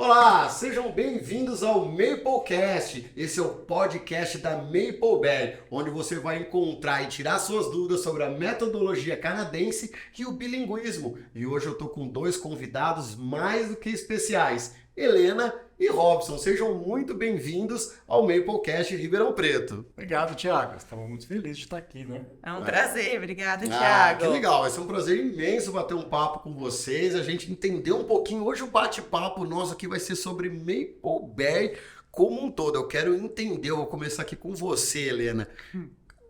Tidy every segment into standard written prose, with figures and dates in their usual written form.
Olá, sejam bem-vindos ao Maplecast. Esse é o podcast da Mapleberry, onde você vai encontrar e tirar suas dúvidas sobre a metodologia canadense e o bilinguismo. E hoje eu tô com dois convidados mais do que especiais, Helena e Robson. Sejam muito bem-vindos ao Maplecast Ribeirão Preto. Obrigado, Thiago. Estamos muito felizes de estar aqui, né? É um prazer, obrigada, Ah, Thiago. que legal, vai ser um prazer imenso bater um papo com vocês, a gente entender um pouquinho. Hoje o bate-papo nosso aqui vai ser sobre Mapleberry como um todo. Eu quero entender, eu vou começar aqui com você, Helena. Me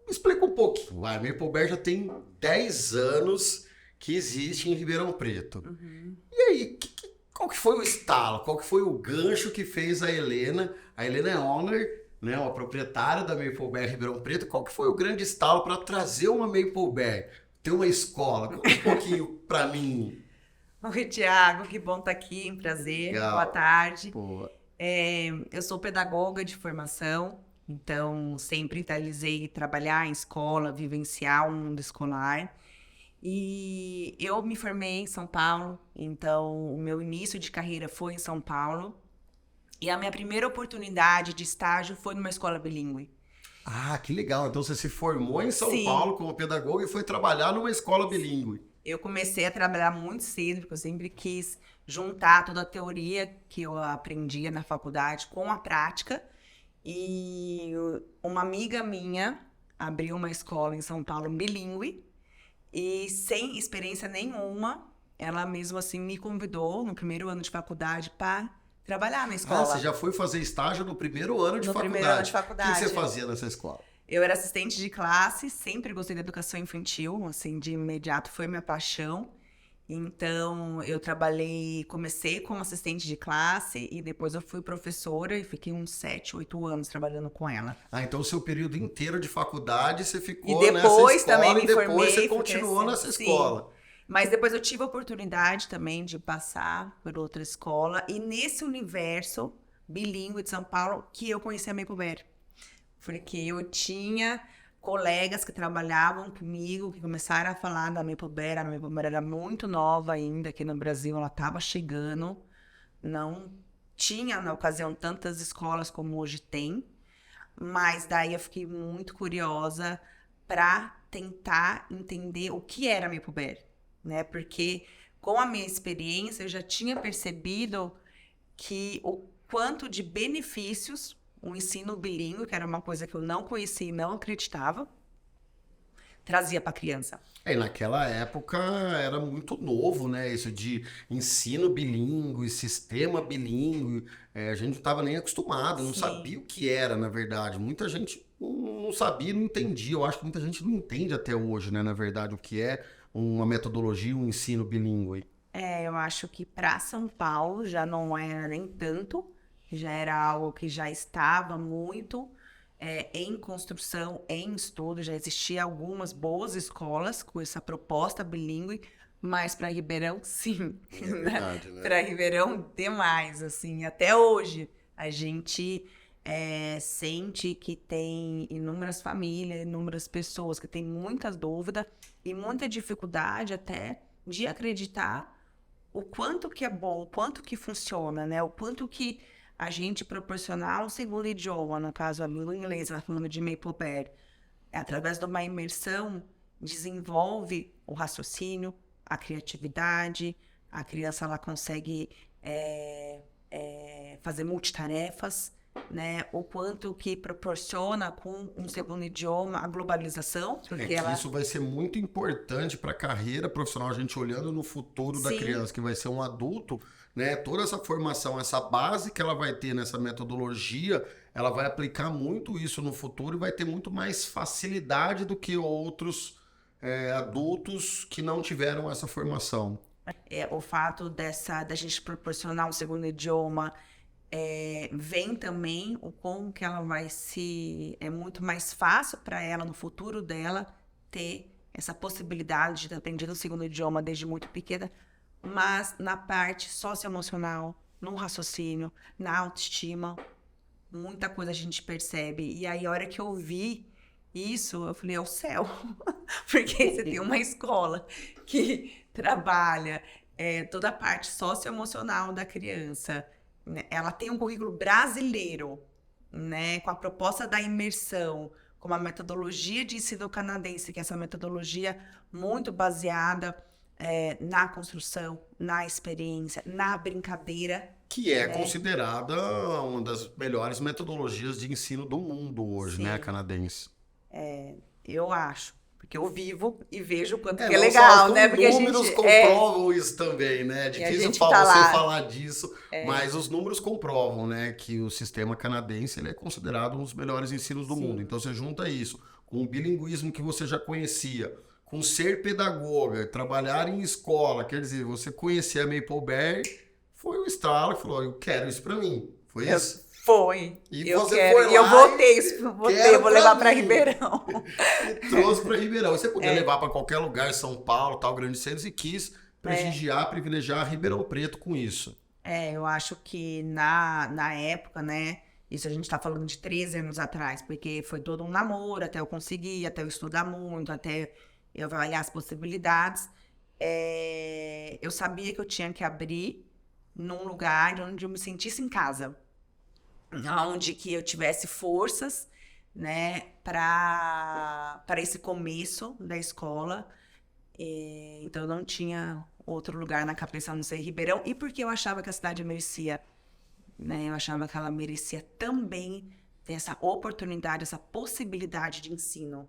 explica um pouquinho. A Mapleberry já tem 10 anos que existe em Ribeirão Preto. E aí, qual que foi o estalo? Qual que foi o gancho que fez a Helena? A Helena é owner, né, a proprietária da Mapleberry Ribeirão Preto. Qual que foi o grande estalo para trazer uma Mapleberry? Ter uma escola? Conta um pouquinho para mim. Oi, Thiago, que bom estar aqui, um prazer, Legal. boa tarde. Pô, Eu sou pedagoga de formação, então sempre idealizei trabalhar em escola, vivenciar o mundo escolar. E eu me formei em São Paulo, então o meu início de carreira foi em São Paulo. E a minha primeira oportunidade de estágio foi numa escola bilíngue. ah, que legal. Então você se formou em São Sim. Paulo como pedagoga e foi trabalhar numa escola bilíngue. Eu comecei a trabalhar muito cedo, porque eu sempre quis juntar toda a teoria que eu aprendia na faculdade com a prática. E uma amiga minha abriu uma escola em São Paulo bilíngue e sem experiência nenhuma, ela mesmo assim me convidou no primeiro ano de faculdade para trabalhar na escola. Ah, você já foi fazer estágio no primeiro ano de No faculdade. primeiro ano de O que faculdade. você fazia nessa escola? Eu era assistente de classe, sempre gostei da educação infantil, assim, de imediato foi minha paixão. Então, eu comecei como assistente de classe e depois eu fui professora e fiquei uns 7, 8 anos trabalhando com ela. Ah, então o seu período inteiro de faculdade você ficou E nessa depois escola também me e depois formei, você fui continuou crescendo. nessa Sim. escola. Mas depois eu tive a oportunidade também de passar por outra escola e nesse universo bilíngue de São Paulo que eu conheci a Mapleberry. Porque eu tinha colegas que trabalhavam comigo, que começaram a falar da Mapleberry. A Mapleberry era muito nova ainda aqui no Brasil, ela estava chegando. Não tinha, na ocasião, tantas escolas como hoje tem. Mas daí eu fiquei muito curiosa para tentar entender o que era a Mapleberry, né? Porque com a minha experiência eu já tinha percebido que o quanto de benefícios o ensino bilíngue, que era uma coisa que eu não conhecia e não acreditava, trazia para a criança. E naquela época era muito novo, né? Isso de ensino bilíngue, sistema bilíngue. A gente não estava nem acostumado, não Sim. sabia o que era, na verdade. Muita gente não sabia, não entendia. Eu acho que muita gente não entende até hoje, né? Na verdade, o que é uma metodologia, um ensino bilíngue. Eu acho que para São Paulo já não era nem tanto, já era algo que já estava muito em construção, em estudo, já existia algumas boas escolas com essa proposta bilíngue, mas para Ribeirão, sim. É verdade, né? Para Ribeirão, demais, assim. Até hoje, a gente sente que tem inúmeras famílias, inúmeras pessoas que têm muitas dúvidas e muita dificuldade até de acreditar o quanto que é bom, o quanto que funciona, né? O quanto que a gente proporcionar um segundo idioma, no caso a língua inglesa, falando de Mapleberry, através de uma imersão, desenvolve o raciocínio, a criatividade, a criança ela consegue fazer multitarefas, né? O quanto que proporciona com um segundo idioma a globalização, porque Que isso vai ser muito importante para a carreira profissional, a gente olhando no futuro da Sim. criança, que vai ser um adulto, né? Toda essa formação, essa base que ela vai ter nessa metodologia, ela vai aplicar muito isso no futuro e vai ter muito mais facilidade do que outros adultos que não tiveram essa formação. o fato da gente proporcionar um segundo idioma vem também o como que ela vai é muito mais fácil para ela no futuro dela ter essa possibilidade de ter aprendido o segundo idioma desde muito pequena, mas na parte socioemocional, no raciocínio, na autoestima, muita coisa a gente percebe. E aí a hora que eu vi isso, eu falei, é o céu, porque você tem uma escola que trabalha toda a parte socioemocional da criança, né, ela tem um currículo brasileiro, né, com a proposta da imersão, com uma metodologia de ensino canadense, que é essa metodologia muito baseada na construção, na experiência, na brincadeira. Que é considerada uma das melhores metodologias de ensino do mundo hoje, Sim. né, canadense. Eu acho. Porque eu vivo e vejo o quanto que é não só legal, os né? Porque a números gente comprovam isso também, né? É a difícil gente você tá lá. falar disso, mas os números comprovam, né? Que o sistema canadense ele é considerado um dos melhores ensinos do Sim. mundo. Então você junta isso com o bilinguismo que você já conhecia, com ser pedagoga, trabalhar em escola, quer dizer, você conhecer a Mapleberry, foi o estralo que falou, eu quero isso pra mim. Foi isso. Foi. E eu você quero. foi E eu lá votei, vou levar para mim. Ribeirão. E trouxe para Ribeirão. Você podia levar para qualquer lugar, São Paulo, tal, grandes centros, e quis privilegiar Ribeirão Preto com isso. Eu acho que na época, né? Isso a gente tá falando de 13 anos atrás, porque foi todo um namoro até eu conseguir, até eu estudar muito, até eu avaliar as possibilidades. Eu sabia que eu tinha que abrir num lugar onde eu me sentisse em casa. Onde que eu tivesse forças, né, para esse começo da escola. Então, eu não tinha outro lugar na cabeça a não ser Ribeirão. E porque eu achava que a cidade merecia, né? Eu achava que ela merecia também ter essa oportunidade, essa possibilidade de ensino.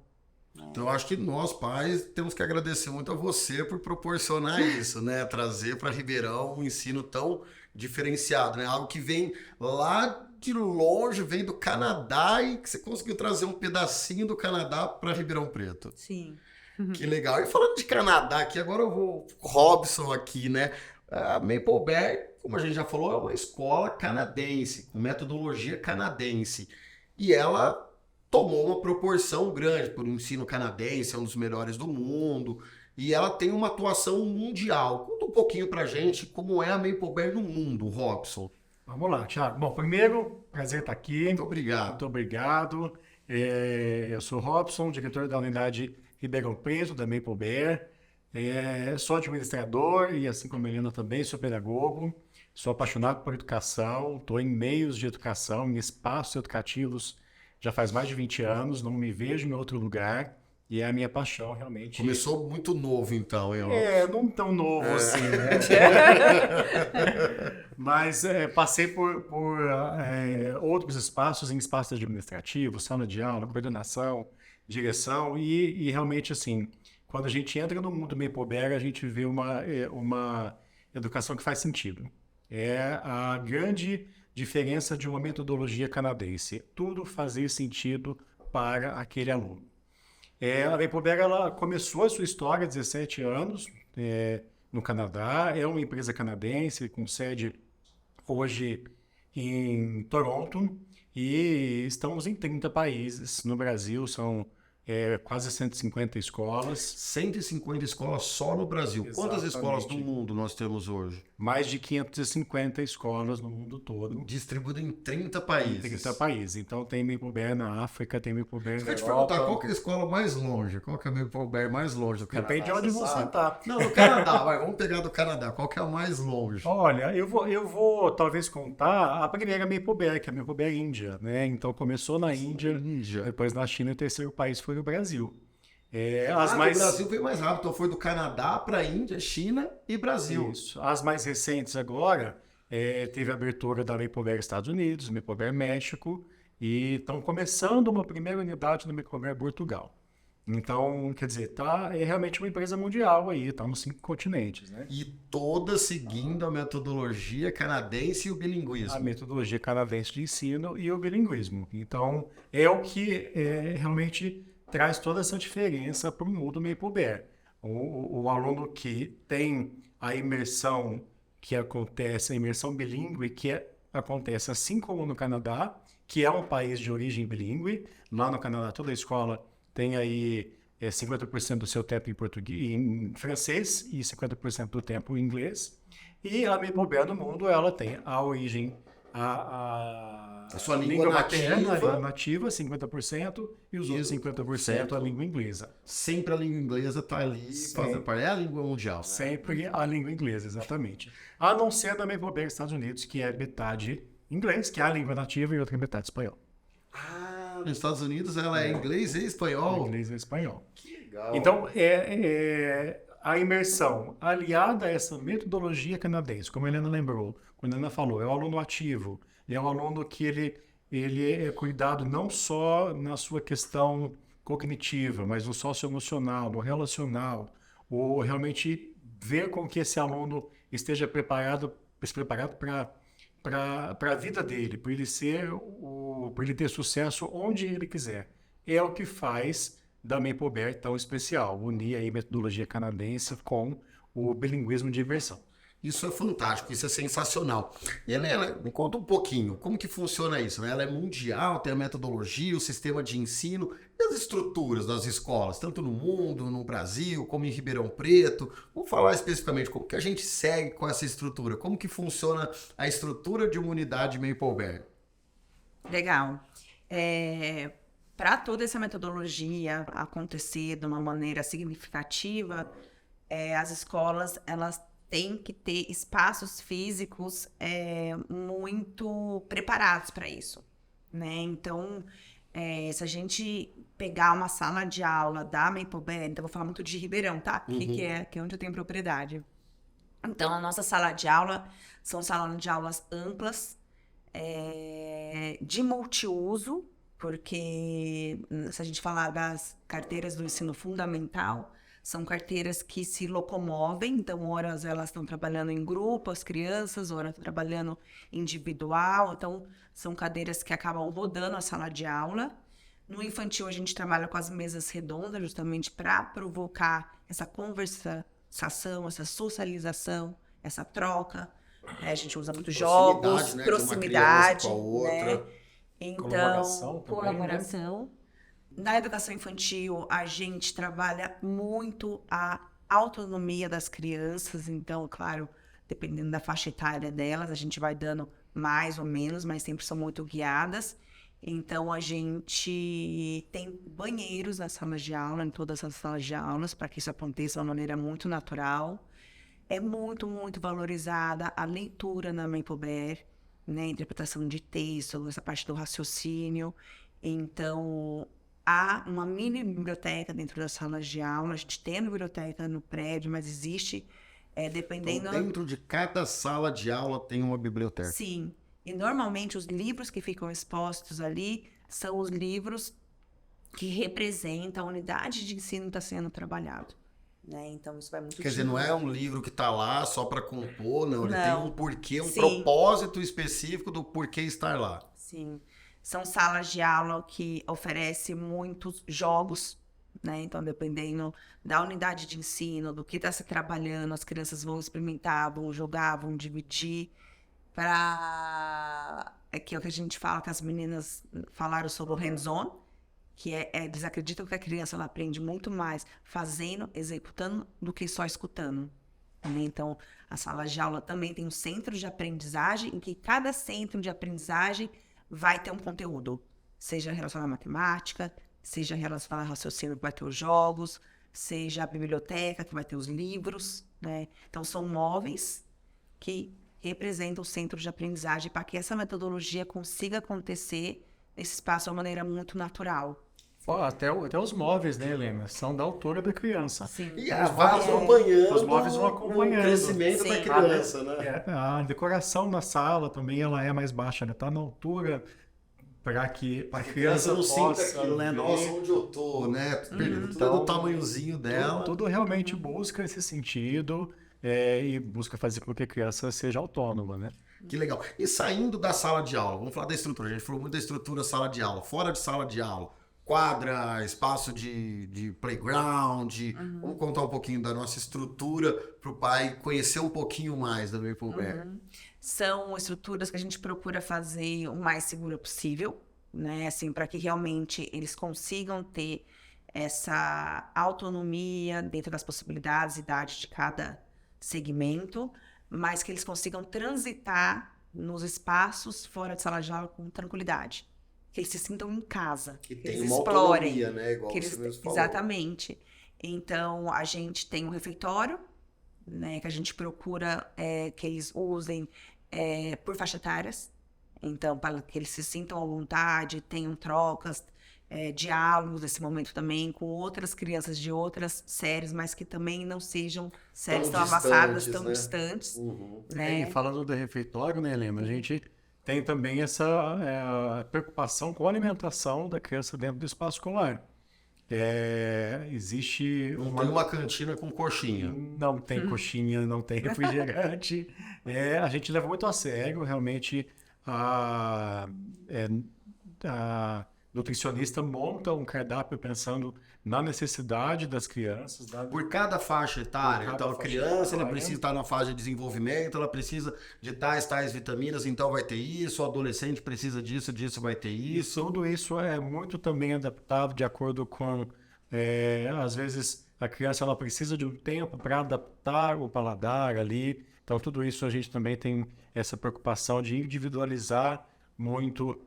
Então, eu acho que nós, pais, temos que agradecer muito a você por proporcionar isso, né? Trazer para Ribeirão um ensino tão diferenciado, né? Algo que vem lá de longe, vem do Canadá e que você conseguiu trazer um pedacinho do Canadá para Ribeirão Preto. Sim. Que legal. E falando de Canadá aqui, agora eu vou Robson aqui, né? A Mapleberry, como a gente já falou, é uma escola canadense, com metodologia canadense. E ela tomou uma proporção grande por um ensino canadense, é um dos melhores do mundo. E ela tem uma atuação mundial. Conta um pouquinho pra gente como é a Mapleberry no mundo, Robson. Vamos lá, Thiago. Bom, primeiro, prazer estar aqui. Muito obrigado. Muito obrigado. Eu sou Robson, diretor da unidade Ribeirão Preto, da Mapleberry. Sou administrador e, assim como a Helena também, sou pedagogo. Sou apaixonado por educação, estou em meios de educação, em espaços educativos já faz mais de 20 anos, não me vejo em outro lugar. E é a minha paixão, realmente. Começou muito novo, então, hein? Não tão novo assim, né? Mas passei por outros espaços, em espaços administrativos, sala de aula, coordenação, direção, e realmente, assim, quando a gente entra no mundo Mapleberry, a gente vê uma educação que faz sentido. É a grande diferença de uma metodologia canadense. Tudo fazia sentido para aquele aluno. A Mapleberry, ela começou a sua história há 17 anos no Canadá. É uma empresa canadense com sede hoje em Toronto e estamos em 30 países. No Brasil são quase 150 escolas. 150 escolas só no Brasil. Quantas escolas no mundo nós temos hoje? Mais de 550 escolas no mundo todo. Distribuído em 30 países. 30 países. Então tem Mapleberry na África, tem Mapleberry na Europa. Europa. Te perguntar qual que é a escola mais longe? Qual que é a Mapleberry mais longe do Canadá? Depende de onde você está. Não, do Canadá. Vamos pegar do Canadá. Qual que é a mais longe? Olha, eu vou talvez contar a primeira Mapleberry, que é a Mapleberry Índia, né? Então começou na Índia, depois na China e o terceiro país foi o Brasil. O Brasil veio mais rápido, então foi do Canadá para a Índia, China e Brasil. Isso. As mais recentes agora, teve a abertura da Mapleberry Estados Unidos, Mapleberry México, e estão começando uma primeira unidade no Mapleberry Portugal. Então, quer dizer, é realmente uma empresa mundial aí, está nos 5 continentes, né? E toda seguindo a metodologia canadense e o bilinguismo. A metodologia canadense de ensino e o bilinguismo. Então, é o que realmente traz toda essa diferença para o mundo Mapleberry. O aluno que tem a imersão que acontece, a imersão bilíngue que acontece assim como no Canadá, que é um país de origem bilíngue. Lá no Canadá, toda a escola tem aí 50% do seu tempo em português, em francês e 50% do tempo em inglês. E a Mapleberry no mundo, ela tem a origem, a A sua língua língua materna, a língua nativa, nativa, 50%, e os outros 50% certo. a língua inglesa. sempre a língua inglesa está ali fazendo parte. É a língua mundial. Né? Sempre a língua inglesa, exatamente. A não ser da Maple Bear Estados Unidos, que é metade inglês, que é a língua nativa, e outra metade espanhol. Ah, nos Estados Unidos ela é inglês e espanhol. Inglês e espanhol. Que legal. Então, a imersão aliada a essa metodologia canadense, como a Helena lembrou, quando a Helena falou, é um aluno ativo, é um aluno que ele é cuidado não só na sua questão cognitiva, mas no socioemocional, no relacional, ou realmente ver com que esse aluno esteja preparado para a vida dele, para ele ter sucesso onde ele quiser. É o que faz da Maple Bear tão especial, unir aí metodologia canadense com o bilinguismo de imersão. Isso é fantástico, isso é sensacional. E Helena, me conta um pouquinho, como que funciona isso? Né? Ela é mundial, tem a metodologia, o sistema de ensino e as estruturas das escolas, tanto no mundo, no Brasil, como em Ribeirão Preto. Vamos falar especificamente como que a gente segue com essa estrutura, como que funciona a estrutura de uma unidade Maple Bear. Legal. Para toda essa metodologia acontecer de uma maneira significativa, as escolas elas têm que ter espaços físicos muito preparados para isso, né? Então, se a gente pegar uma sala de aula da Maple Bear, então eu vou falar muito de Ribeirão, tá? Que é onde eu tenho propriedade. Então, a nossa sala de aula são salas de aulas amplas, de multiuso, porque se a gente falar das carteiras do ensino fundamental, são carteiras que se locomovem, então horas elas estão trabalhando em grupo, as crianças, horas trabalhando individual, então são cadeiras que acabam rodando a sala de aula. No infantil a gente trabalha com as mesas redondas, justamente para provocar essa conversação, essa socialização, essa troca. A gente usa muito jogos, né, proximidade, de uma criança com a outra. né? Então, Colaboração também, colaboração. Na educação infantil, a gente trabalha muito a autonomia das crianças. Então, claro, dependendo da faixa etária delas, a gente vai dando mais ou menos, mas sempre são muito guiadas. Então, a gente tem banheiros nas salas de aula, em todas as salas de aulas, para que isso aconteça de uma maneira muito natural. É muito, muito valorizada a leitura na Maple Bear, né? Interpretação de texto, essa parte do raciocínio. Então, há uma mini biblioteca dentro das salas de aula. A gente tem a biblioteca no prédio, mas existe, dependendo... Então, dentro de cada sala de aula tem uma biblioteca. Sim. E, normalmente, os livros que ficam expostos ali são os livros que representam a unidade de ensino que está sendo trabalhado. Né? Então, isso vai muito... Quer dizer, não é um livro que está lá só para compor, não. Ele tem um porquê, um Sim. propósito específico do porquê estar lá. Sim. São salas de aula que oferecem muitos jogos, né? Então, dependendo da unidade de ensino, do que está se trabalhando, as crianças vão experimentar, vão jogar, vão dividir. Que é o que a gente fala, que as meninas falaram sobre o hands-on, que eles acreditam que a criança ela aprende muito mais fazendo, executando, do que só escutando. Né? Então, a sala de aula também tem um centro de aprendizagem, em que cada centro de aprendizagem vai ter um conteúdo, seja relacionado à matemática, seja relacionado ao raciocínio, que vai ter os jogos, seja a biblioteca, que vai ter os livros, né? Então, são móveis que representam o centro de aprendizagem para que essa metodologia consiga acontecer nesse espaço de uma maneira muito natural. Até os móveis, né, Helena? São da altura da criança. Sim. E as vão acompanhando, os móveis vão acompanhando o crescimento Sim. da criança, né? A decoração na sala também ela é mais baixa, né? Tá na altura para que a criança não sinta possa aquilo, né? ver. Nossa, onde eu tô, né? Perdendo todo o tamanhozinho dela. Tudo realmente busca esse sentido e busca fazer com que a criança seja autônoma, né? Que legal. E saindo da sala de aula, vamos falar da estrutura. A gente falou muito da estrutura sala de aula. Fora de sala de aula, quadra, espaço de playground. Vamos contar um pouquinho da nossa estrutura para o pai conhecer um pouquinho mais da Maple Bear. São estruturas que a gente procura fazer o mais segura possível, né? Assim, para que realmente eles consigam ter essa autonomia dentro das possibilidades e idades de cada segmento, mas que eles consigam transitar nos espaços fora de sala de aula com tranquilidade. Que eles se sintam em casa. Que que tem eles uma explorem. autonomia, né? Igual Que você eles, mesmo falou. exatamente. Então, a gente tem um refeitório, né, que a gente procura que eles usem por faixa etárias. Então, para que eles se sintam à vontade, tenham trocas, diálogos nesse momento também com outras crianças de outras séries, mas que também não sejam séries tão avançadas, tão né? distantes. Uhum. Né? E falando do refeitório, né, Helena, a gente tem também essa preocupação com a alimentação da criança dentro do espaço escolar. Existe Não tem uma cantina com coxinha. Não tem coxinha, não tem refrigerante. A gente leva muito a sério, realmente, a nutricionista monta um cardápio pensando na necessidade das crianças. Por cada faixa etária. Por cada Então, a faixa criança ela etária. precisa estar na fase de desenvolvimento, ela precisa de tais vitaminas, então vai ter isso. O adolescente precisa disso, vai ter isso. Tudo isso é muito também adaptado de acordo com, às vezes, a criança ela precisa de um tempo para adaptar o paladar ali. Então, tudo isso a gente também tem essa preocupação de individualizar muito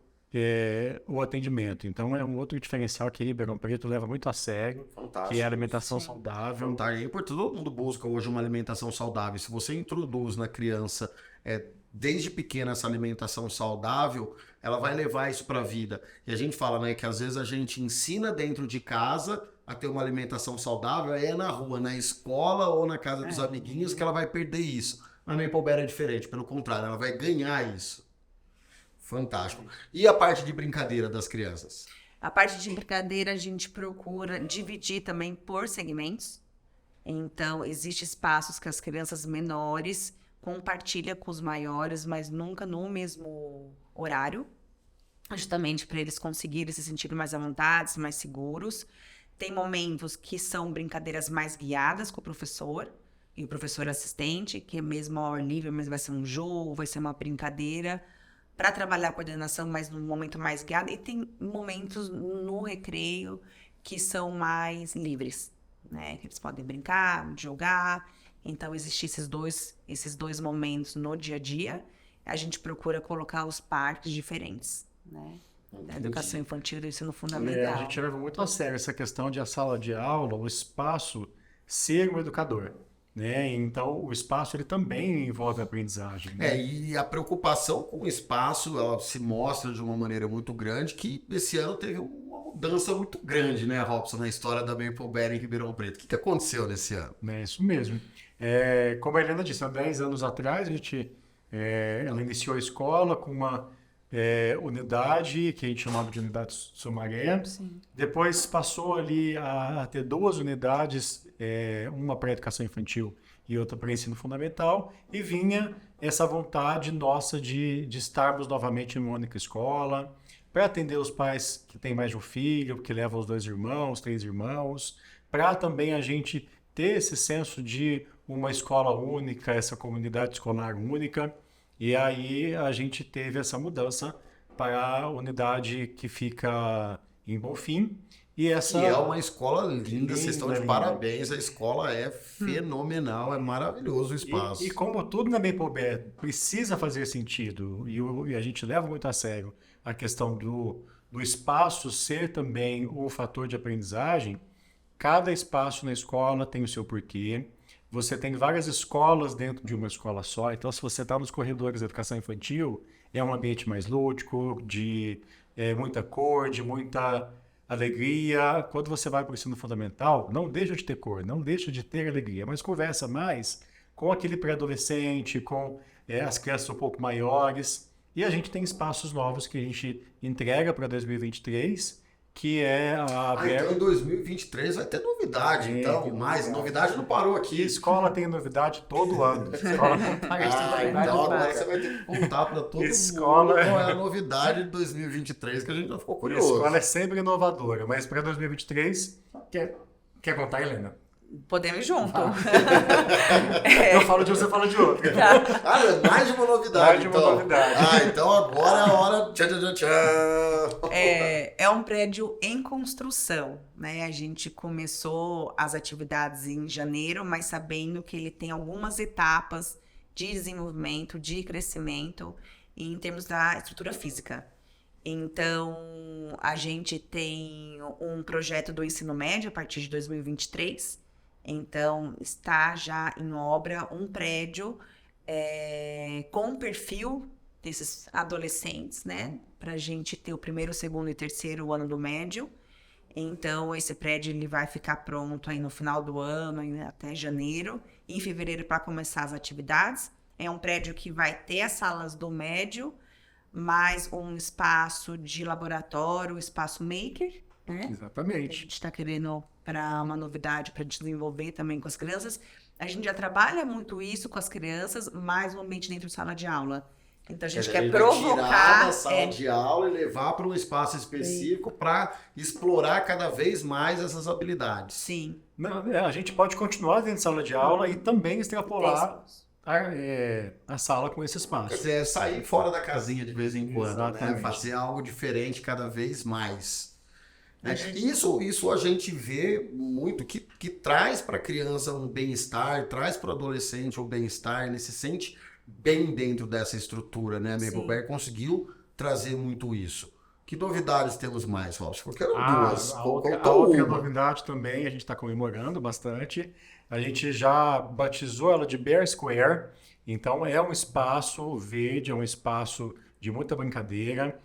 o atendimento. Então, é um outro diferencial que Ribeirão Preto leva muito a sério, Fantástico. que é a alimentação saudável. Tá aí, porque todo mundo busca hoje uma alimentação saudável. Se você introduz na criança desde pequena essa alimentação saudável, ela vai levar isso para a vida. E a gente fala, né, que às vezes a gente ensina dentro de casa a ter uma alimentação saudável, na rua, na escola ou na casa dos amiguinhos que ela vai perder isso. A Maple Bear é diferente, pelo contrário, ela vai ganhar isso. Fantástico. E a parte de brincadeira das crianças? A parte de brincadeira a gente procura dividir também por segmentos. Então, existem espaços que as crianças menores compartilham com os maiores, mas nunca no mesmo horário, justamente para eles conseguirem se sentir mais à vontade, mais seguros. Tem momentos que são brincadeiras mais guiadas com o professor e o professor assistente, que é mesmo ao ar livre, mas vai ser um jogo, vai ser uma brincadeira, para trabalhar a coordenação, mas num momento mais guiado. E tem momentos no recreio que são mais livres, né? Que eles podem brincar, jogar. Então, existem esses dois momentos no dia a dia. A gente procura colocar os parques diferentes, né? Da educação infantil e do ensino fundamental. A gente leva muito a sério essa questão de a sala de aula, o espaço ser um educador. Né? Então, o espaço ele também envolve a aprendizagem. Né? E a preocupação com o espaço, ela se mostra de uma maneira muito grande, que esse ano teve uma mudança muito grande, né, Robson, na história da Maple Bear em Ribeirão Preto. O que aconteceu nesse ano? É isso mesmo. Como a Helena disse, há 10 anos atrás, ela iniciou a escola com uma unidade, que a gente chamava de unidade Sumaré. Sim. Depois passou ali a ter 2 unidades, uma para educação infantil e outra para ensino fundamental, e vinha essa vontade nossa de estarmos novamente em uma única escola, para atender os pais que têm mais de um filho, que levam os 2 irmãos, 3 irmãos, para também a gente ter esse senso de uma escola única, essa comunidade escolar única. E aí a gente teve essa mudança para a unidade que fica em Bonfim. E essa Que é uma escola linda, vocês estão de linda. parabéns, a escola é fenomenal, é maravilhoso o espaço. E como tudo na Maple Bear precisa fazer sentido, e a gente leva muito a sério a questão do espaço ser também um fator de aprendizagem, cada espaço na escola tem o seu porquê. Você tem várias escolas dentro de uma escola só, então se você está nos corredores da educação infantil, é um ambiente mais lúdico, de muita cor, de muita alegria. Quando você vai para o ensino fundamental, não deixa de ter cor, não deixa de ter alegria, mas conversa mais com aquele pré-adolescente, com as crianças um pouco maiores. E a gente tem espaços novos que a gente entrega para 2023, que é a... Então em 2023 vai ter novidade, então, mas novidade não parou aqui. A escola tem novidade todo ano. A escola não para de ter então agora novidade. você vai ter que contar para todo Escola- mundo qual é a novidade de 2023, que a gente já ficou A curioso. escola é sempre inovadora, mas para 2023, quer contar, Helena? Podemos ir junto. Eu falo de um, você fala de outro. Mais de uma novidade, Mais de uma então. novidade. Então agora é a hora... Tchau, tchau, tchau, tchau. É um prédio em construção, né? A gente começou as atividades em janeiro, mas sabendo que ele tem algumas etapas de desenvolvimento, de crescimento. em termos da estrutura física. Então, a gente tem um projeto do ensino médio a partir de 2023. Então, está já em obra um prédio com o perfil desses adolescentes, né? Para a gente ter o primeiro, segundo e terceiro ano do médio. Então, esse prédio ele vai ficar pronto aí no final do ano, aí até janeiro. Em fevereiro, para começar as atividades. É um prédio que vai ter as salas do médio, mais um espaço de laboratório, espaço maker, né? Exatamente. A gente está querendo para uma novidade para desenvolver também com as crianças. A gente já trabalha muito isso com as crianças, mais um ambiente dentro de sala de aula. Então a gente quer provocar tirar da sala de aula e levar para um espaço específico para explorar cada vez mais essas habilidades. Sim. Não, a gente pode continuar dentro de sala de aula e também extrapolar a sala com esse espaço. Quer dizer, sair fora da casinha de vez em quando, né? Exatamente. Fazer algo diferente cada vez mais. Né? Isso a gente vê muito, que traz para a criança um bem-estar, traz para o adolescente um bem-estar, ele se sente bem dentro dessa estrutura, né? A Mapleberry conseguiu trazer muito isso. Que novidades temos mais, Robson? Porque eram duas. A outra novidade também, a gente está comemorando bastante. A gente já batizou ela de Bear Square. Então, é um espaço verde, é um espaço de muita brincadeira,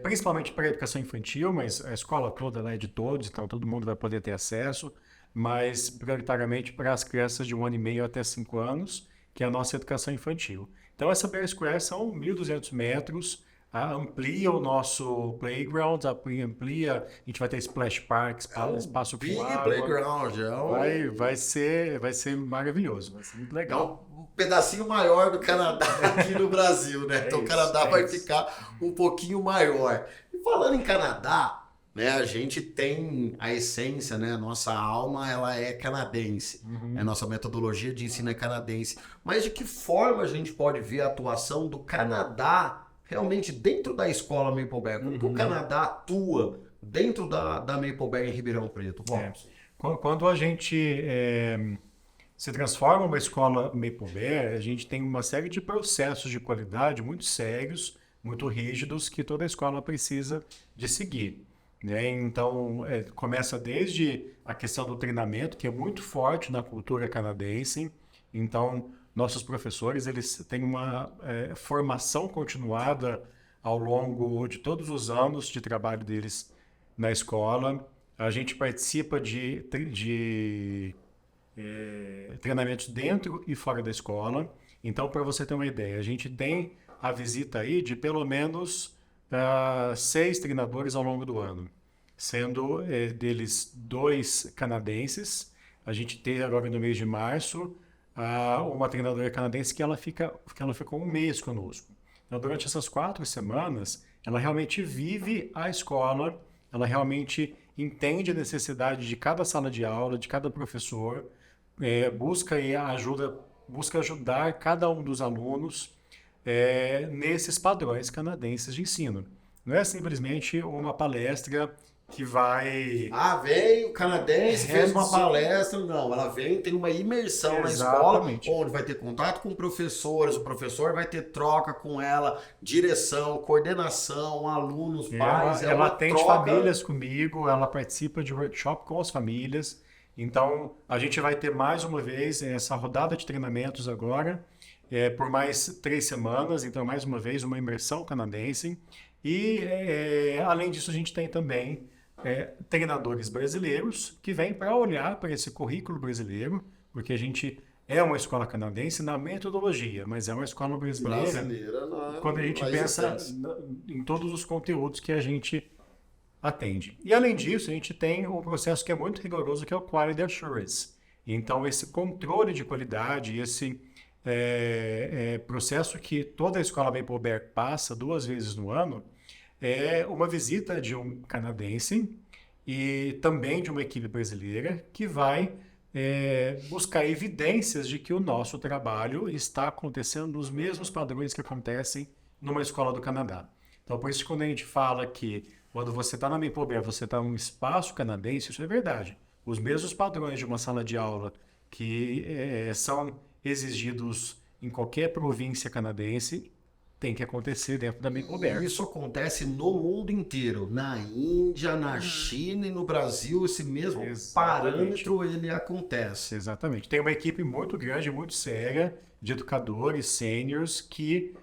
principalmente para a educação infantil, mas a escola toda ela é de todos, então todo mundo vai poder ter acesso, mas prioritariamente para as crianças de 1 ano e meio até 5 anos, que é a nossa educação infantil. Então, essa Bear Square são 1.200 metros, amplia o nosso playground, amplia, a gente vai ter splash park, espaço com água. Playground, vai ser maravilhoso, vai ser muito legal. É um pedacinho maior do Canadá aqui no Brasil, né? Então o Canadá vai ficar um pouquinho maior. E falando em Canadá, né, a gente tem a essência, né? A nossa alma, ela é canadense. A nossa metodologia de ensino é canadense. Mas de que forma a gente pode ver a atuação do Canadá realmente dentro da escola Mapleberry? Como que o Canadá atua dentro da Mapleberry em Ribeirão Preto? Quando a gente se transforma uma escola Mapleberry, a gente tem uma série de processos de qualidade muito sérios, muito rígidos, que toda escola precisa de seguir. Né? Então, começa desde a questão do treinamento, que é muito forte na cultura canadense. Então, nossos professores eles têm uma formação continuada ao longo de todos os anos de trabalho deles na escola. A gente participa de treinamentos dentro e fora da escola. Então, para você ter uma ideia, a gente tem a visita aí de pelo menos 6 treinadores ao longo do ano, sendo deles 2 canadenses. A gente tem agora no mês de março uma treinadora canadense que ela ficou 1 mês conosco. Então, durante essas 4 semanas, ela realmente vive a escola, ela realmente entende a necessidade de cada sala de aula, de cada professor, busca ajudar cada um dos alunos nesses padrões canadenses de ensino. Não é simplesmente uma palestra que vai... vem o canadense, fez uma palestra. Não, ela vem, tem uma imersão na escola, onde vai ter contato com professores, o professor vai ter troca com ela, direção, coordenação, alunos, pais. Ela atende famílias comigo, ela participa de workshop com as famílias. Então, a gente vai ter mais uma vez essa rodada de treinamentos agora, por mais 3 semanas. Então, mais uma vez, uma imersão canadense. E, além disso, a gente tem também treinadores brasileiros que vêm para olhar para esse currículo brasileiro, porque a gente é uma escola canadense na metodologia, mas é uma escola brasileira quando a gente pensa em todos os conteúdos que a gente atende. E, além disso, a gente tem um processo que é muito rigoroso, que é o Quality Assurance. Então, esse controle de qualidade, esse processo que toda a escola Mapleberry passa 2 vezes no ano, é uma visita de um canadense e também de uma equipe brasileira que vai buscar evidências de que o nosso trabalho está acontecendo nos mesmos padrões que acontecem numa escola do Canadá. Então, por isso, quando a gente fala que quando você está na Mapleberry, você está num espaço canadense, isso é verdade. Os mesmos padrões de uma sala de aula que são exigidos em qualquer província canadense tem que acontecer dentro da Maple Bear. Isso acontece no mundo inteiro. Na Índia, na China e no Brasil, esse mesmo parâmetro ele acontece. Exatamente. Tem uma equipe muito grande, muito séria, de educadores, sêniors, que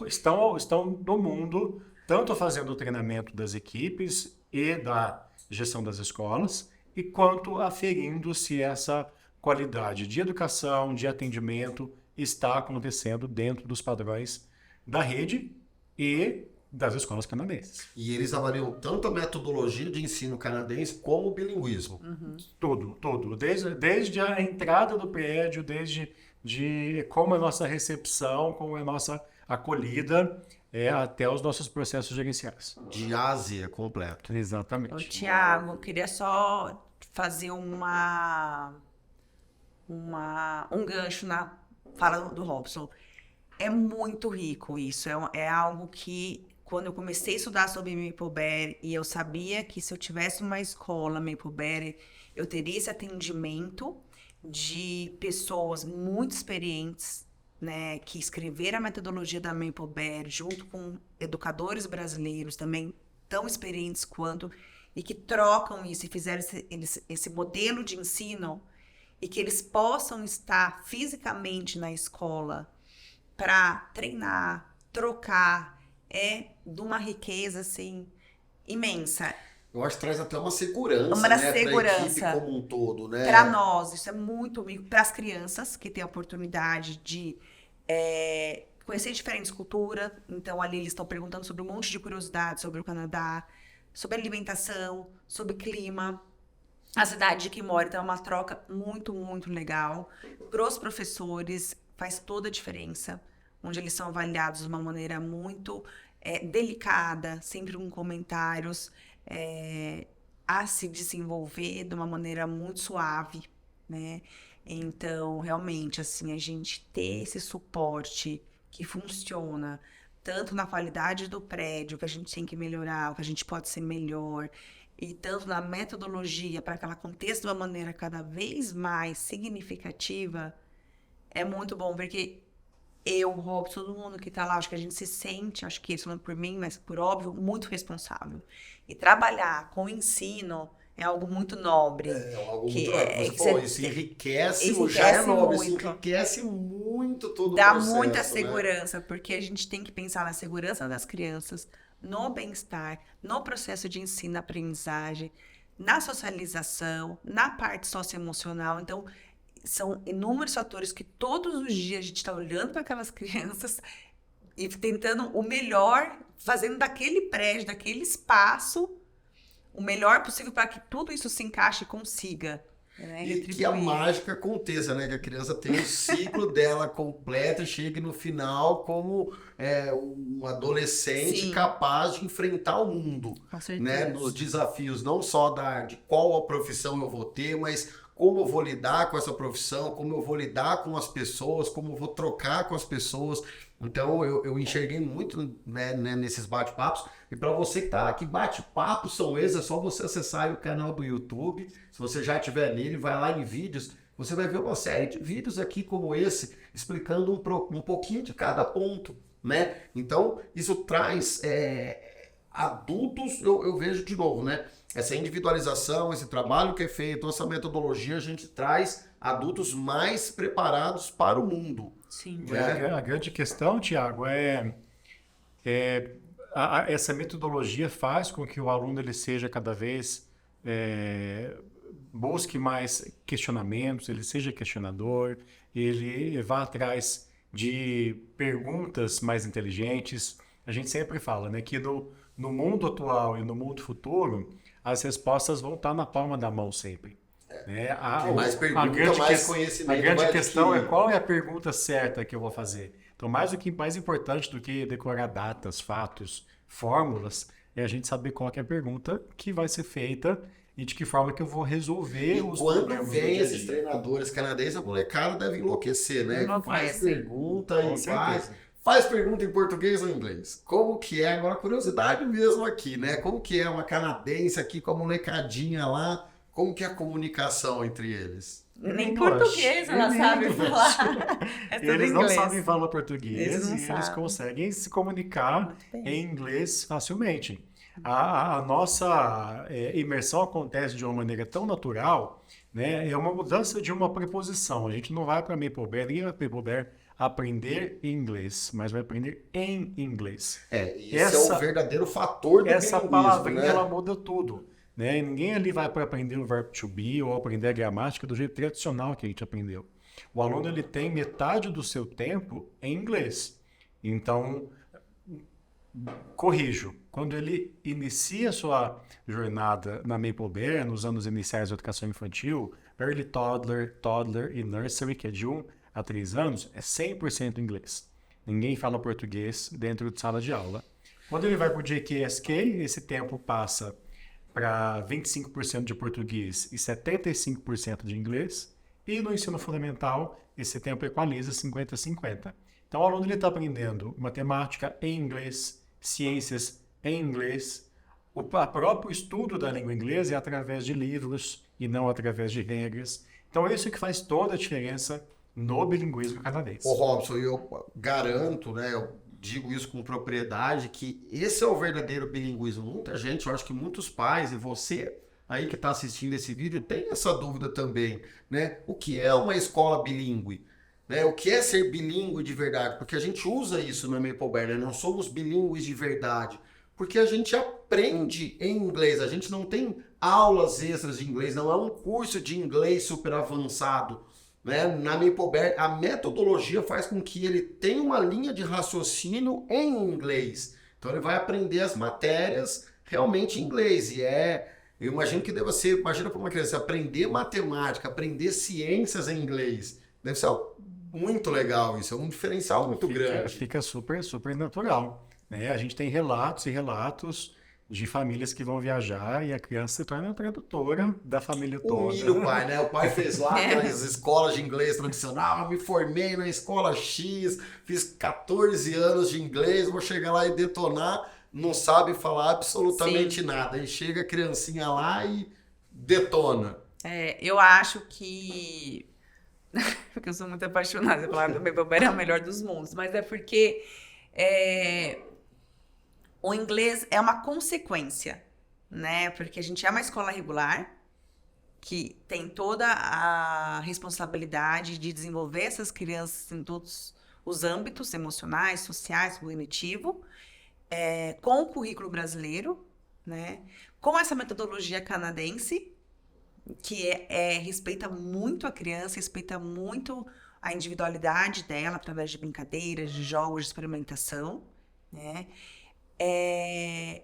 estão no mundo, tanto fazendo o treinamento das equipes e da gestão das escolas, e quanto aferindo se essa qualidade de educação, de atendimento, está acontecendo dentro dos padrões da rede e das escolas canadenses. E eles avaliam tanto a metodologia de ensino canadense como o bilinguismo. Tudo. Desde a entrada do prédio, desde como é a nossa recepção, como é a nossa acolhida, até os nossos processos gerenciais. De Ásia completo. Exatamente. Tiago, queria só fazer um gancho na fala do Robson. É muito rico isso, é algo que quando eu comecei a estudar sobre Maple Bear e eu sabia que se eu tivesse uma escola Maple Bear, eu teria esse atendimento de pessoas muito experientes, né, que escreveram a metodologia da Maple Bear junto com educadores brasileiros também tão experientes quanto e que trocam isso e fizeram esse modelo de ensino e que eles possam estar fisicamente na escola para treinar, trocar, é de uma riqueza, assim, imensa. Eu acho que traz até uma segurança, Uma né, segurança. para a equipe como um todo, né? Para nós, isso é muito rico. Para as crianças que têm a oportunidade de conhecer diferentes culturas. Então, ali eles estão perguntando sobre um monte de curiosidades sobre o Canadá, sobre alimentação, sobre clima, a cidade que mora. Então, é uma troca muito, muito legal. Para os professores, faz toda a diferença, onde eles são avaliados de uma maneira muito delicada, sempre com comentários a se desenvolver de uma maneira muito suave, né? Então, realmente, assim, a gente ter esse suporte que funciona, tanto na qualidade do prédio, que a gente tem que melhorar, o que a gente pode ser melhor, e tanto na metodologia, para que ela aconteça de uma maneira cada vez mais significativa, é muito bom, porque eu, o Rob, todo mundo que tá lá, acho que a gente se sente, acho que isso falando por mim, mas por óbvio, muito responsável. E trabalhar com o ensino é algo muito nobre. Algo que muito nobre. Isso enriquece, já é nobre, isso enriquece muito todo o processo. Dá muita né? segurança, porque a gente tem que pensar na segurança das crianças, no bem-estar, no processo de ensino-aprendizagem, na socialização, na parte socioemocional. Então, são inúmeros fatores que todos os dias a gente está olhando para aquelas crianças e tentando o melhor, fazendo daquele prédio, daquele espaço, o melhor possível para que tudo isso se encaixe e consiga. Né, e que a mágica aconteça, né? Que a criança tenha o ciclo dela completo e chegue no final como um adolescente capaz de enfrentar o mundo. Com certeza. Né? Nos desafios, não só de qual a profissão eu vou ter, mas como eu vou lidar com essa profissão, como eu vou lidar com as pessoas, como eu vou trocar com as pessoas. Então, eu enxerguei muito, né, nesses bate-papos. E para você que tá aqui, bate-papos são esses, é só você acessar aí o canal do YouTube. Se você já estiver nele, vai lá em vídeos, você vai ver uma série de vídeos aqui como esse, explicando um pouquinho de cada ponto, né? Então, isso traz adultos, eu vejo de novo, né? Essa individualização, esse trabalho que é feito, essa metodologia, a gente traz adultos mais preparados para o mundo. Sim. A grande questão, Tiago, essa metodologia faz com que o aluno ele seja cada vez busque mais questionamentos, ele seja questionador, ele vá atrás de perguntas mais inteligentes. A gente sempre fala, né, que no mundo atual e no mundo futuro, as respostas vão estar na palma da mão sempre. Mais pergunta, mais conhecimento. A grande questão é qual é a pergunta certa que eu vou fazer. Então, mais importante do que decorar datas, fatos, fórmulas, é a gente saber qual é a pergunta que vai ser feita e de que forma que eu vou resolver os problemas. Quando vem esses treinadores canadenses, a molecada deve enlouquecer, né? Faz pergunta e faz pergunta em português ou em inglês. Como que é? Agora, curiosidade mesmo aqui, né? Como que é uma canadense aqui com a molecadinha lá Como que é a comunicação entre eles? Nem português ela sabe falar. É tudo Eles não inglês. sabem falar português Eles não e eles sabem. conseguem se comunicar Muito bem. em inglês facilmente. A nossa imersão acontece de uma maneira tão natural, né? É uma mudança de uma preposição. A gente não vai para Maple Bear, ninguém vai para Maple Bear aprender inglês, mas vai aprender em inglês. Esse é o verdadeiro fator do Essa bilinguismo, palavrinha, né? ela muda tudo, né? E ninguém ali vai para aprender o verbo to be ou aprender a gramática do jeito tradicional que a gente aprendeu. O aluno, ele tem metade do seu tempo em inglês. Então, corrijo, quando ele inicia a sua jornada na Maple Bear, nos anos iniciais da educação infantil, early toddler e nursery, que é de 1 a 3 anos, é 100% inglês. Ninguém fala português dentro de sala de aula. Quando ele vai para o JKSK, esse tempo passa para 25% de português e 75% de inglês. E no ensino fundamental, esse tempo equaliza 50-50. Então, o aluno está aprendendo matemática em inglês, ciências em inglês. O próprio estudo da língua inglesa é através de livros e não através de regras. Então, é isso que faz toda a diferença no bilinguismo canadense. Ô Robson, eu garanto, né, eu digo isso com propriedade, que esse é o verdadeiro bilinguismo. Muita gente, eu acho que muitos pais, e você aí que está assistindo esse vídeo, tem essa dúvida também, né? O que é uma escola bilíngue? Né? O que é ser bilíngue de verdade? Porque a gente usa isso no Maple Bear, né? Nós somos bilíngues de verdade. Porque a gente aprende em inglês, a gente não tem aulas extras de inglês, não é um curso de inglês super avançado. Né? Na Maple Bear, a metodologia faz com que ele tenha uma linha de raciocínio em inglês. Então ele vai aprender as matérias realmente em inglês. Eu imagino que deva ser, imagina para uma criança aprender matemática, aprender ciências em inglês. Deve ser algo muito legal isso, é um diferencial muito grande. Fica super, super natural. Né? A gente tem relatos e relatos de famílias que vão viajar e a criança se torna a tradutora da família toda. Humilha o pai, né? O pai fez lá aquelas escolas de inglês tradicional, me formei na escola X, fiz 14 anos de inglês, vou chegar lá e detonar, não sabe falar absolutamente nada. Aí chega a criancinha lá e detona. Eu acho que... porque eu sou muito apaixonada pela palavra do Maple Bear é o melhor dos mundos, mas é porque o inglês é uma consequência, né? Porque a gente é uma escola regular que tem toda a responsabilidade de desenvolver essas crianças em todos os âmbitos emocionais, sociais, cognitivo, com o currículo brasileiro, né? Com essa metodologia canadense, que respeita muito a criança, respeita muito a individualidade dela através de brincadeiras, de jogos, de experimentação, né?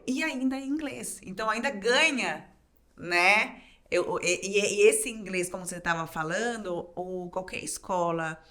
E ainda em inglês. Então, ainda ganha, né? E esse inglês, como você estava falando, ou qualquer escola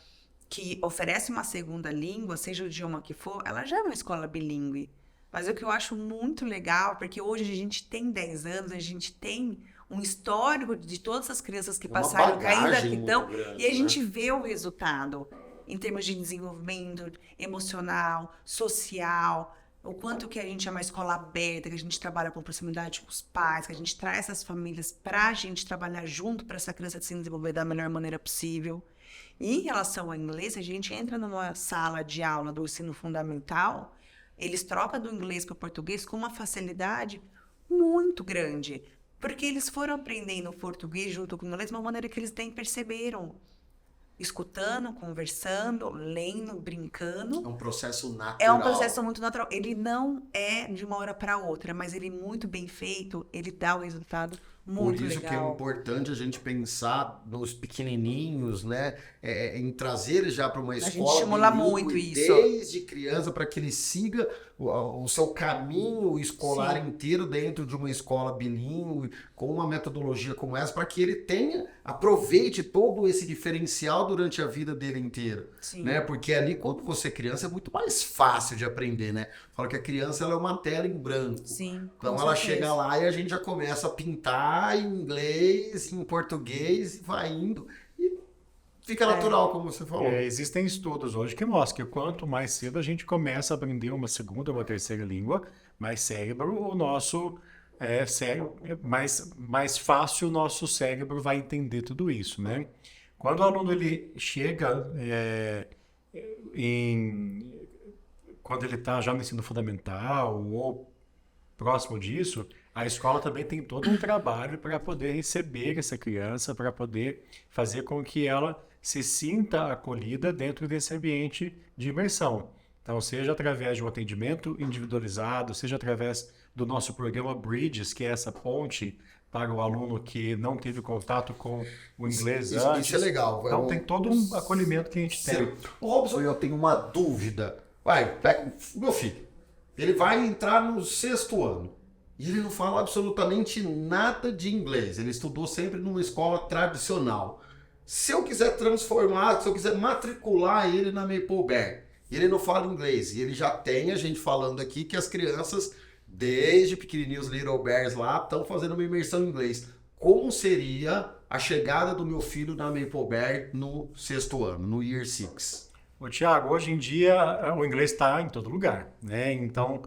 que oferece uma segunda língua, seja o idioma que for, ela já é uma escola bilíngue. Mas o que eu acho muito legal, porque hoje a gente tem 10 anos, a gente tem um histórico de todas as crianças que passaram, que ainda estão, e a gente vê o resultado em termos de desenvolvimento emocional, social, o quanto que a gente é uma escola aberta, que a gente trabalha com proximidade com os pais, que a gente traz essas famílias para a gente trabalhar junto para essa criança se desenvolver da melhor maneira possível. E em relação ao inglês, a gente entra numa sala de aula do ensino fundamental, eles trocam do inglês para o português com uma facilidade muito grande, porque eles foram aprendendo o português junto com o inglês de uma maneira que eles nem perceberam. Escutando, conversando, lendo, brincando. É um processo natural. É um processo muito natural. Ele não é de uma hora para outra, mas ele muito bem feito, ele dá o resultado muito legal. Por isso que é importante a gente pensar nos pequenininhos, né? Em trazer eles já para uma escola. A gente estimula muito isso. Desde criança, para que ele siga o seu caminho escolar inteiro dentro de uma escola bilíngue, com uma metodologia como essa, para que ele aproveite todo esse diferencial durante a vida dele inteira. Né? Porque ali, quando você é criança, é muito mais fácil de aprender, né? Fala que a criança ela é uma tela em branco. Sim, então ela chega lá e a gente já começa a pintar em inglês, em português, e vai indo. E fica natural, como você falou. Existem estudos hoje que mostram que quanto mais cedo a gente começa a aprender uma segunda ou uma terceira língua, mais cérebro o nosso mais fácil o nosso cérebro vai entender tudo isso, né? Quando o aluno ele chega quando ele está já no ensino fundamental ou próximo disso, a escola também tem todo um trabalho para poder receber essa criança, para poder fazer com que ela se sinta acolhida dentro desse ambiente de imersão. Então, seja através de um atendimento individualizado, seja através do nosso programa Bridges, que é essa ponte para o aluno que não teve contato com o inglês antes. Isso é legal. Então, tem todo um acolhimento que a gente tem. Robson, eu tenho uma dúvida. Pega meu filho. Ele vai entrar no 6º ano. E ele não fala absolutamente nada de inglês. Ele estudou sempre numa escola tradicional. Se eu quiser transformar, se eu quiser matricular ele na Mapleberry, e ele não fala inglês, e ele já tem a gente falando aqui que as crianças, desde pequenininhos Little Bears lá, estão fazendo uma imersão em inglês. Como seria a chegada do meu filho na Mapleberry no 6º ano, no Year 6? Ô, Thiago, hoje em dia o inglês está em todo lugar, né? Então,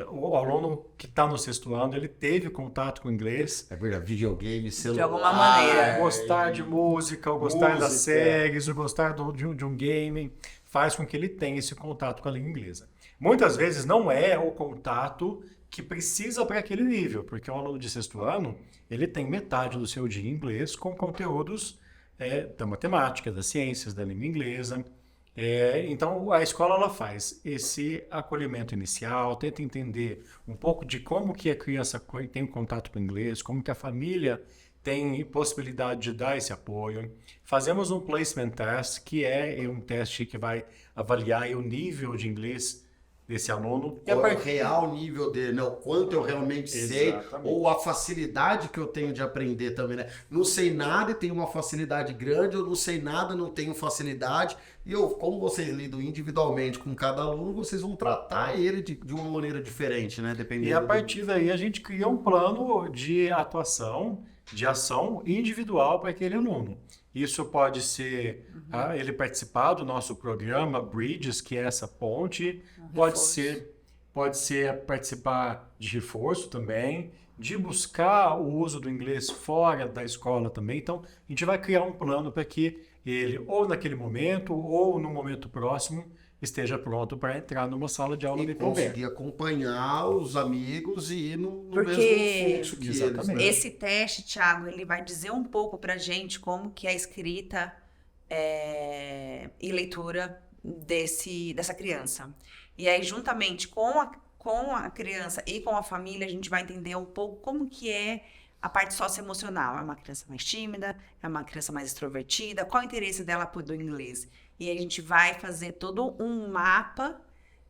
o aluno que está no 6º ano, ele teve contato com o inglês. É verdade, videogame, celular. De alguma maneira. Gostar de música, ou gostar das séries, ou gostar de um game, faz com que ele tenha esse contato com a língua inglesa. Muitas vezes não é o contato que precisa para aquele nível, porque o aluno de 6º ano, ele tem metade do seu dia em inglês com conteúdos da matemática, das ciências, da língua inglesa. Então, a escola ela faz esse acolhimento inicial, tenta entender um pouco de como que a criança tem contato com o inglês, como que a família tem possibilidade de dar esse apoio. Fazemos um placement test, que é um teste que vai avaliar o nível de inglês desse aluno. Qual é o real nível dele, né? O quanto eu realmente sei, ou a facilidade que eu tenho de aprender também, né? Não sei nada e tenho uma facilidade grande, eu não sei nada, não tenho facilidade. E como vocês lidam individualmente com cada aluno, vocês vão tratar ele de uma maneira diferente, né? Dependendo. E a partir daí a gente cria um plano de atuação, de ação individual para aquele aluno. Isso pode ser ele participar do nosso programa Bridges, que é essa ponte, pode ser participar de reforço também, de buscar o uso do inglês fora da escola também. Então, a gente vai criar um plano para que ele, ou naquele momento, ou no momento próximo, esteja pronto para entrar numa sala de aula e de conseguir acompanhar os amigos e ir no Porque mesmo fluxo que exatamente. eles, né? Esse teste, Thiago, ele vai dizer um pouco pra gente como que é a escrita e leitura dessa criança. E aí, juntamente com a criança e com a família, a gente vai entender um pouco como que é a parte socioemocional. É uma criança mais tímida? É uma criança mais extrovertida? Qual o interesse dela do inglês? E aí a gente vai fazer todo um mapa,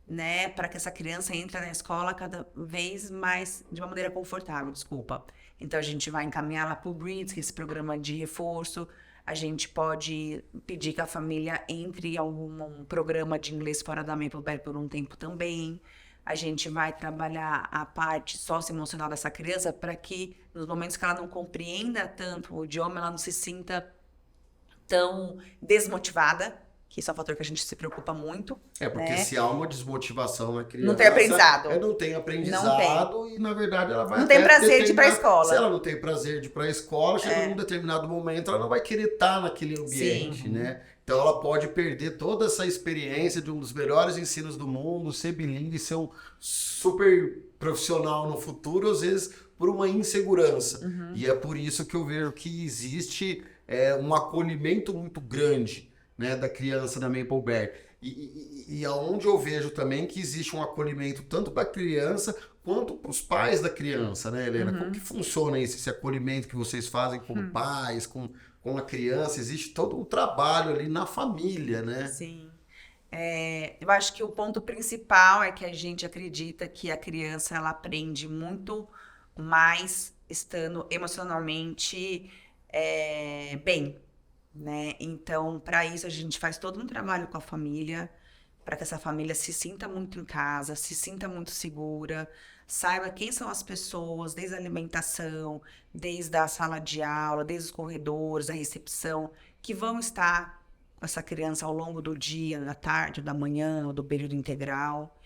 né, para que essa criança entre na escola cada vez mais de uma maneira confortável, desculpa. Então a gente vai encaminhá-la para o Bridges, que é esse programa de reforço. A gente pode pedir que a família entre em algum programa de inglês fora da Mapleberry por um tempo também. A gente vai trabalhar a parte socioemocional dessa criança para que, nos momentos que ela não compreenda tanto o idioma, ela não se sinta tão desmotivada, que isso é um fator que a gente se preocupa muito. Porque né? se há uma desmotivação na criança... Não tem aprendizado. Não tem aprendizado e, na verdade, ela vai não tem prazer de ir para a escola. Se ela não tem prazer de ir para a escola, chega num determinado momento, ela não vai querer estar naquele ambiente, né? Então, ela pode perder toda essa experiência de um dos melhores ensinos do mundo, ser bilíngue, ser um super profissional no futuro, às vezes, por uma insegurança. E é por isso que eu vejo que existe um acolhimento muito grande, né, da criança da Mapleberry. E aonde eu vejo também que existe um acolhimento tanto para a criança quanto para os pais da criança, né, Helena? Como que funciona esse acolhimento que vocês fazem como pais, com a criança? Existe todo um trabalho ali na família, né? Sim. Eu acho que o ponto principal é que a gente acredita que a criança ela aprende muito mais estando emocionalmente bem, né? Então, para isso, a gente faz todo um trabalho com a família, para que essa família se sinta muito em casa, se sinta muito segura, saiba quem são as pessoas, desde a alimentação, desde a sala de aula, desde os corredores, a recepção, que vão estar com essa criança ao longo do dia, da tarde, da manhã, ou do período integral.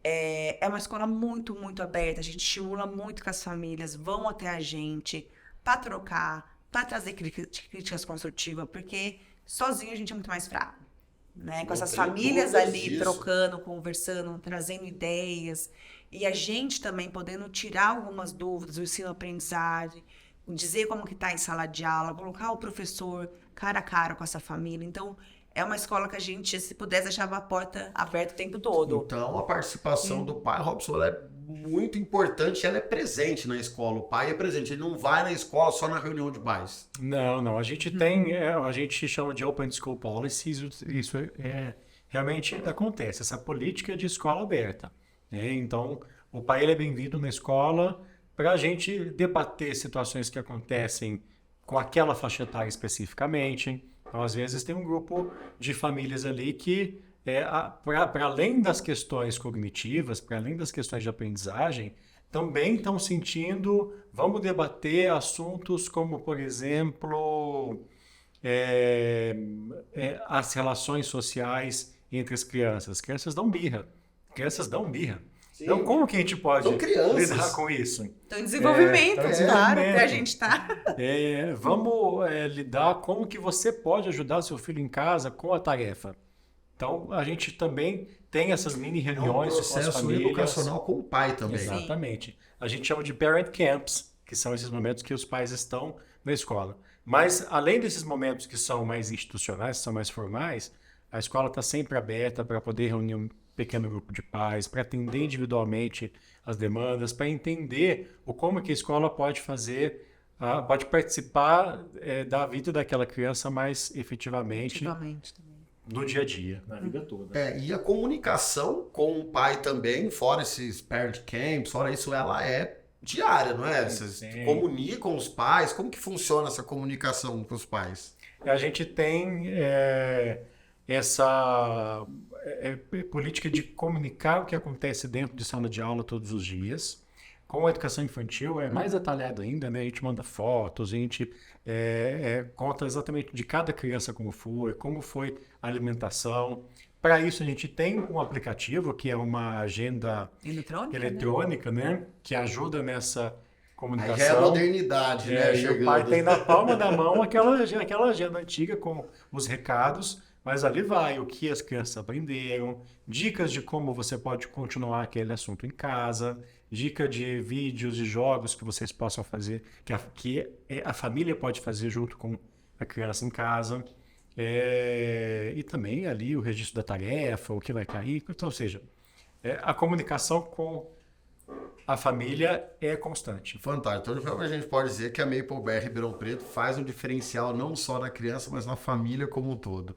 É uma escola muito, muito aberta. A gente estimula muito que as famílias vão até a gente para trocar, para trazer críticas construtivas, porque sozinho a gente é muito mais fraco, né? Com Não essas tem famílias dúvidas ali disso. trocando, conversando, trazendo ideias, e a gente também podendo tirar algumas dúvidas, o ensino-aprendizagem, dizer como que está em sala de aula, colocar o professor cara a cara com essa família. Então, é uma escola que a gente, se pudesse, deixava a porta aberta o tempo todo. Então, a participação do pai, Robson, ela é muito importante, ela é presente na escola. O pai é presente, ele não vai na escola só na reunião de pais. Não, a gente tem, a gente chama de Open School Policies, isso realmente acontece, essa política de escola aberta, né? Então, o pai ele é bem-vindo na escola para a gente debater situações que acontecem com aquela faixa etária especificamente. Então, às vezes, tem um grupo de famílias ali que, para além das questões cognitivas, para além das questões de aprendizagem, também estão sentindo, vamos debater assuntos como, por exemplo, as relações sociais entre as crianças. As crianças dão birra. Crianças dão birra. Sim. Então, como que a gente pode São crianças. lidar com isso? Então, desenvolvimento, Então, claro, desenvolvimento. que a gente está. Vamos lidar como que você pode ajudar seu filho em casa com a tarefa. Então, a gente também tem essas mini É um reuniões com as processo famílias. educacional com o pai também. Sim. Exatamente. A gente chama de parent camps, que são esses momentos que os pais estão na escola. Mas, além desses momentos que são mais institucionais, que são mais formais, a escola está sempre aberta para poder reunir um pequeno grupo de pais, para atender individualmente as demandas, para entender como que a escola pode fazer, pode participar da vida daquela criança mais efetivamente Efetivamente também. no dia a dia, na vida toda. E a comunicação com o pai também, fora esses parent camps, fora isso, ela é diária, não é? Vocês Sim. comunicam os pais? Como que funciona essa comunicação com os pais? A gente tem essa política de comunicar o que acontece dentro de sala de aula todos os dias. Com a educação infantil é mais detalhado ainda, né? A gente manda fotos, a gente conta exatamente de cada criança como foi a alimentação. Para isso a gente tem um aplicativo que é uma agenda eletrônica, né? Que ajuda nessa comunicação. Aí já é a modernidade, né? E o pai tem na palma da mão aquela agenda antiga com os recados, mas ali vai o que as crianças aprenderam, dicas de como você pode continuar aquele assunto em casa, dica de vídeos e jogos que vocês possam fazer, que a família pode fazer junto com a criança em casa. E também ali o registro da tarefa, o que vai cair. Então, ou seja, a comunicação com a família é constante. Fantástico. Então, a gente pode dizer que a Maple Bear Ribeirão Preto faz um diferencial não só na criança, mas na família como um todo.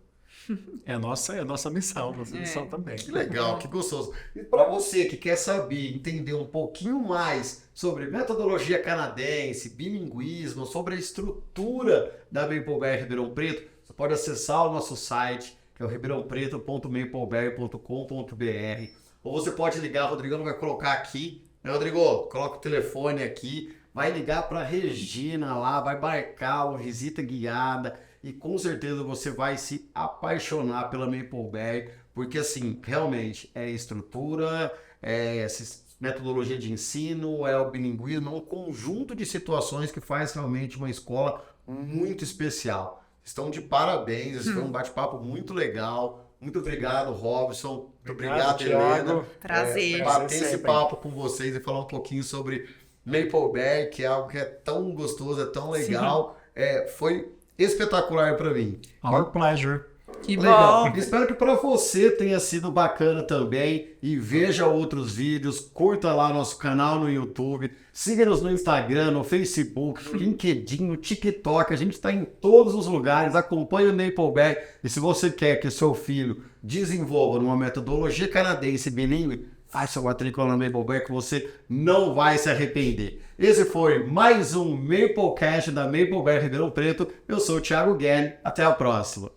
É a nossa missão, missão também. Que legal, que gostoso. E para você que quer saber, entender um pouquinho mais sobre metodologia canadense, bilinguismo, sobre a estrutura da Maple Bear Ribeirão Preto, você pode acessar o nosso site, que é o ribeirãopreto.maplebear.com.br, ou você pode ligar, o Rodrigão vai colocar aqui, né, Rodrigo? Coloca o telefone aqui, vai ligar para Regina lá, vai marcar uma visita guiada, e com certeza você vai se apaixonar pela Maple Bear, porque assim, realmente é estrutura, é metodologia de ensino, é o bilinguismo, é um conjunto de situações que faz realmente uma escola muito especial. Estão de parabéns, esse foi um bate-papo muito legal. Muito obrigado, Robson. Muito obrigado, Helena. Prazer. Bater esse papo com vocês e falar um pouquinho sobre Maple Bear, que é algo que é tão gostoso, é tão legal. Foi espetacular para mim. Our pleasure. Que Legal. bom. Espero que para você tenha sido bacana também e veja outros vídeos, curta lá nosso canal no YouTube, siga-nos no Instagram, no Facebook, no LinkedIn, no TikTok, a gente está em todos os lugares, acompanhe o Maple Bear e se você quer que seu filho desenvolva numa metodologia canadense bilíngue, faça uma matrícula na Maple Bear que você não vai se arrepender. Esse foi mais um Maplecast da Maple Bear Ribeirão Preto. Eu sou o Thiago Guilherme. Até a próxima.